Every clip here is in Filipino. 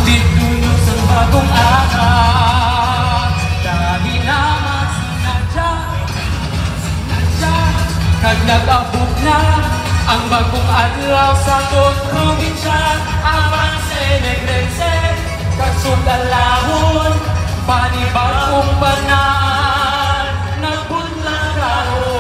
Dudulog sa bagong araw. Dahil naman sinadya kag nag-abot na ang bagong adlaw sa buong probinsya. Avance, negrese, kagsundalahon, panibagong banal, nagbunlang karon.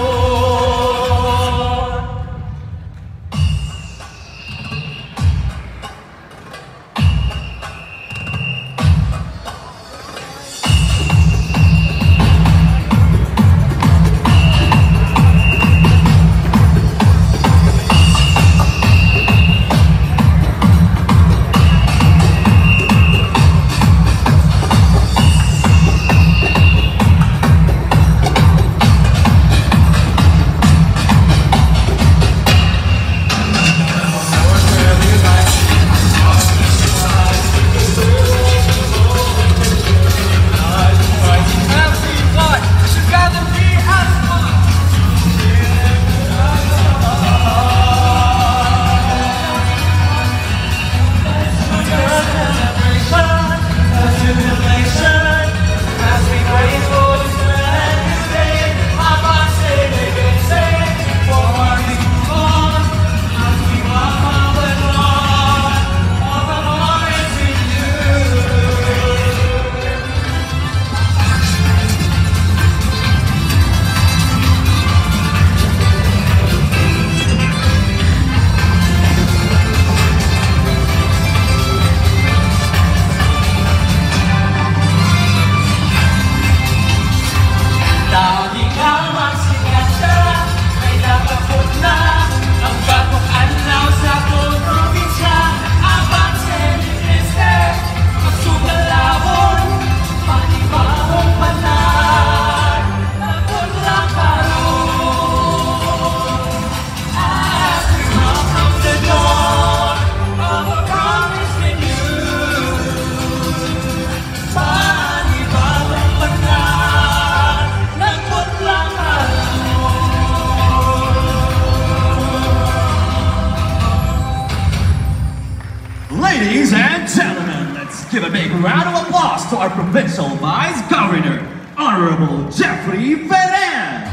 Ladies and gentlemen, let's give a big round of applause to our Provincial Vice Governor, Honorable Jeffrey Ferrer.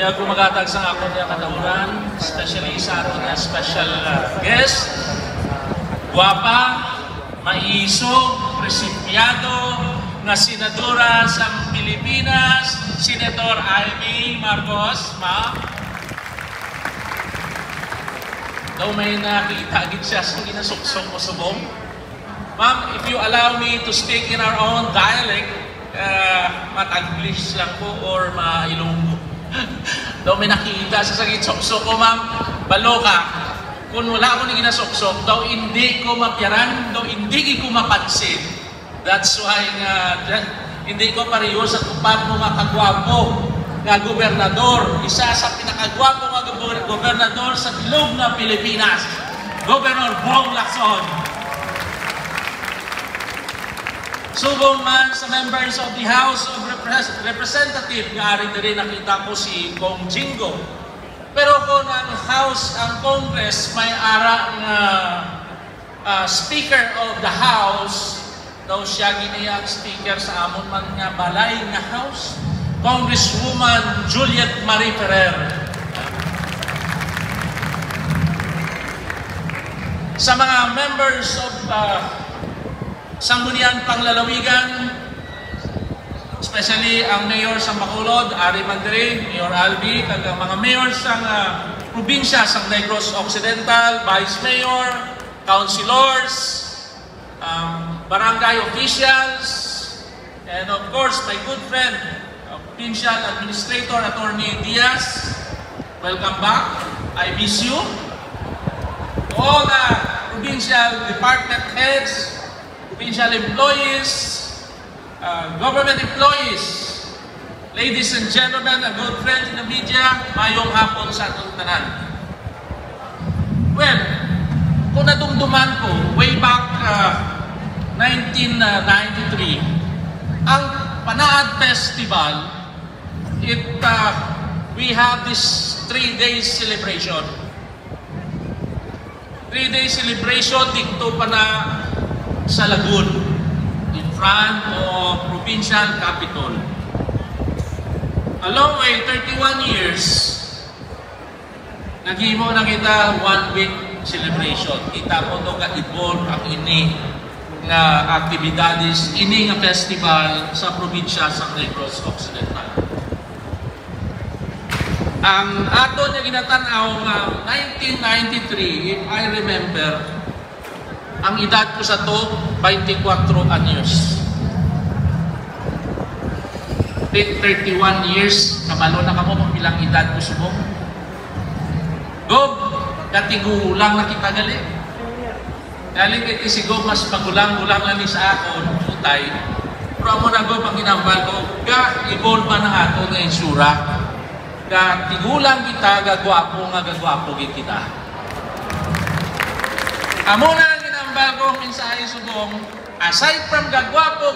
Kaya gumagatag sa ako niya katauran, especially sa ato niya special guest, guwapa, maiso, presipiado, na senadora sa Pilipinas, Senator Amy Marcos, ma'am. Daw may nakita agad siya sa ginasuksok ko subong. Ma'am, if you allow me to speak in our own dialect, mat-English lang po or ma-Ilonggo. Daw may nakita sa sagit-suksok ko, ma'am, balo ka. Kung wala ko na ginasuksok, daw hindi ko mapyaran, daw hindi ko mapansin. That's why hindi ko pareho sa tupad mo mga kagwapo nga gobernador. Isa sa pinakagwapo nga gobernador sa bilog na Pilipinas, Governor Bong Lacson. Subong man sa members of the House of Representatives, nga rin rin nakita ko si Kong Jingo. Pero kung ang House, ang Congress, may ara nga Speaker of the House, daw siya giniyang Speaker sa amon man nga balay nga House, Congresswoman Juliet Marie Ferrer. Sa mga members of Sangguniang Panglalawigan, especially ang Mayor sa Bacolod, Ari Mandre, Mayor Albi, kag mga mayor sa probinsya sa Negros Occidental, Vice Mayor, Councilors, barangay officials, and of course, my good friend, Provincial Administrator Attorney Diaz, welcome back. I miss you. All the provincial department heads, provincial employees, government employees, ladies and gentlemen, a good friend in the media, mayong hapon sa atong tanan. Well, kung nadumduman ko, way back 1993, ang Panaad Festival, we have this 3-day celebration. 3-day celebration dito pa na sa Lagun, in front of provincial capital. Along way, 31 years, naghimo na kita 1-week celebration. Kita mo ito ka-evolve ang ini nga aktibidades, ini nga festival sa probinsya sa Negros Occidental. Ang ato niya ginatanaw nga 1993, if I remember, ang edad ko sa to, 24 anyos. 31 years, kabalo na kamo kung ilang edad ko subong. Gob, katigulang na kita gali. Galing kay si Gob, mas magulang-gulang lang ni sa akon, utay. Pero mo na Gob, ang ginambal ko, ga-evolve man ang ato nga insura. Tigulang kita, gagwapo kita. Amo na ang ginambal kong mensahe subong, aside from gagwapo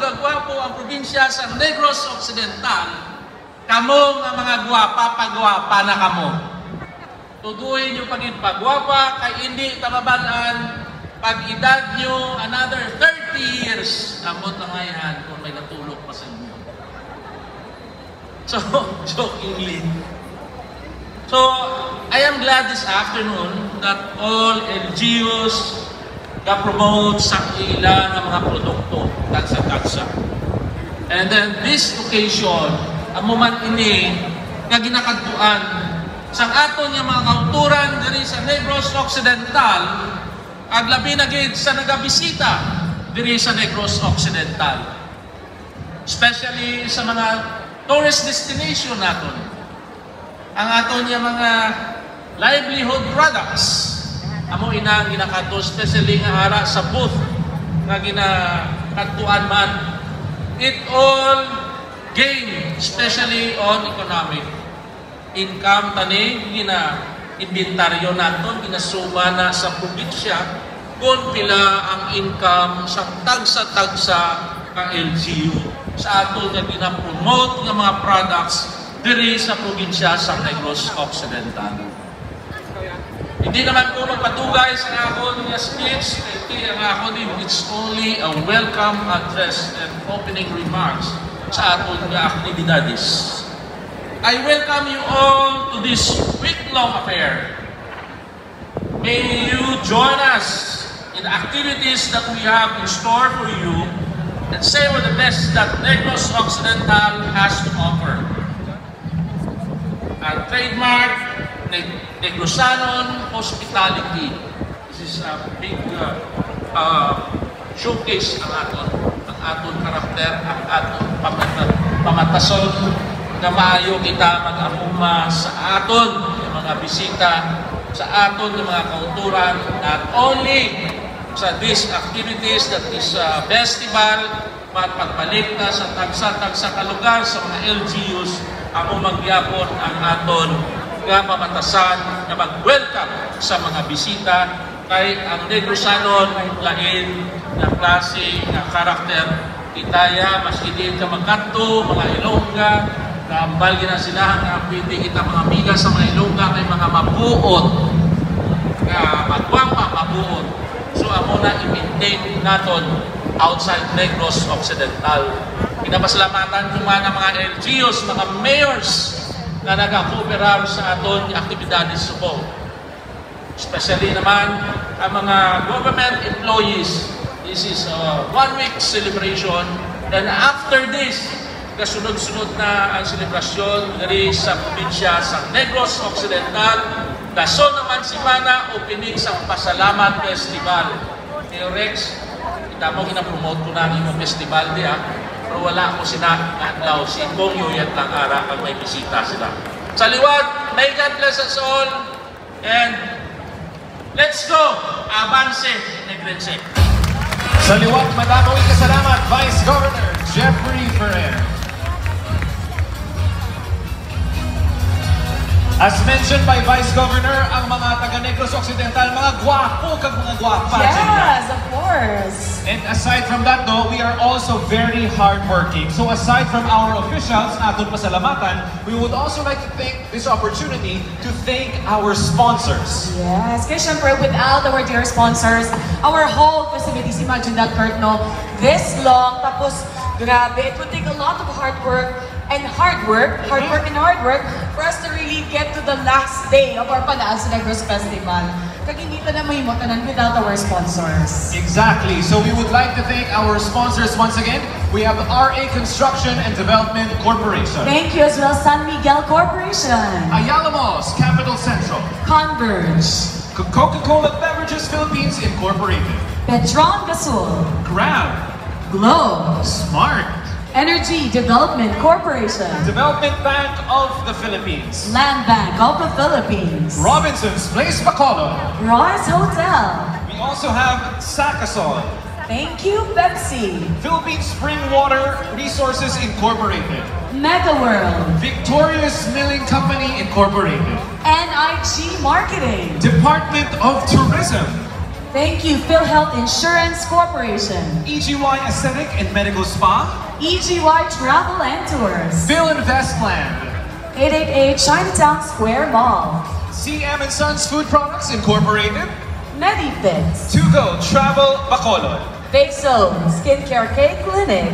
ang probinsya sa Negros Occidental, kamo nga mga pagwapa na kamo. Tuduhin nyo pagin pagwapa, kay hindi tababalaan, pag edad nyo, another 30 years, amot na ngayon kung may natulog pa sa inyo. So, jokingly, so, I am glad this afternoon that all LGUs ga-promote sa ilan ng mga produkto tagsa-tagsa. And then this occasion, amo man ini nga ginakadtuan sang aton nga mga kauturan diri sa Negros Occidental, aglabi na gid sa nagabisita diri sa Negros Occidental. Especially sa mga tourist destination naton. Ang aton niya mga livelihood products. Amo ina ginakato, especially nga ara sa booth nga ginakatuan man. It all gain, especially on economic income tani inventaryo naton ginasuma na sa probinsya kung pila ang income sa tagsa-tagsa ng LGU sa aton nga ginapromote nga mga products diri sa probinsya sa Negros Occidental. Hindi naman ko magpatugay sa akong speech, ang akong it's only a welcome address and opening remarks sa aton nga aktibidades. I welcome you all to this week-long affair. May you join us in the activities that we have in store for you and savor the best that Negros Occidental has to offer. Our trademark, Negrosanon Hospitality. This is a big showcase ang aton karakter, ang aton pamatason na maayo kita mag-amuma sa aton yung mga bisita, sa aton yung mga kauturan, not only sa these activities that is festival, pagbalik na sa tagsa-tagsa kalugar sa mga LGUs, ako magyapon ang aton nga pamatasan na mag-welcome sa mga bisita kay ang Negrosanon lain na klase nga karakter itaya maskidin ka magkanto mga Ilongga naambal gina sila nga pwede kita mga amiga sa mga Ilongga kay mga mabuot nga magwapa mabuot so amo na i-maintain naton outside Negros Occidental. Pinapasalamatan ko man ang mga LGUs, mga mayors na nag-cooperar sa aton aktibidades subo. Especially naman ang mga government employees. This is a 1-week celebration. Then after this, kasunod-sunod na ang selebrasyon dari sa probinsya sa Negros Occidental. Dason naman si Mana opening sa Pasalamat Festival. Mayor Rex, kita mo gina-promote ko na ang festival di pero wala ko sinakalaw si Kong Yoyat lang ara pag may bisita sila. Sa liwat, May God bless us all. And let's go! Avance Negrense. Sa liwat, madaming kasalamat, Vice Governor Jeffrey Ferrer. As mentioned by Vice Governor, ang mga taga Negros Occidental, mga gwapo kag mga gwapa. Yes, of course. And aside from that though, we are also very hardworking. So aside from our officials, aton pasalamatan, we would also like to take this opportunity to thank our sponsors. Yes, kasi syempre, without our dear sponsors, our whole festivities, imagine that, Kurt, no? This long, tapos, grabe, it would take a lot of hard work and hard work for us to really get to the last day of our Panaan sa Negros Festival. Kag hindi ta na mahimotanan without our sponsors. Exactly. So we would like to thank our sponsors once again. We have RA Construction and Development Corporation. Thank you as well, San Miguel Corporation, Ayala Malls, Capital Central. Converge, Coca-Cola Beverages Philippines Incorporated. Petron Gasol, Grab. Glow, Smart. Energy Development Corporation, Development Bank of the Philippines. Land Bank of the Philippines, Robinson's Place Bacolod. Royce Hotel. We also have Sacasol. Thank you, Pepsi, Philippine Spring Water Resources Incorporated. Mega World, Victorious Milling Company Incorporated. NIG Marketing. Department of Tourism. Thank you, PhilHealth Insurance Corporation, EGY Aesthetic and Medical Spa. EGY Travel and Tours, Phil Investland. 888 Chinatown Square Mall, CM and Sons Food Products Incorporated. MediFix, To Go Travel Bacolod. Big Zone Skincare K Clinic,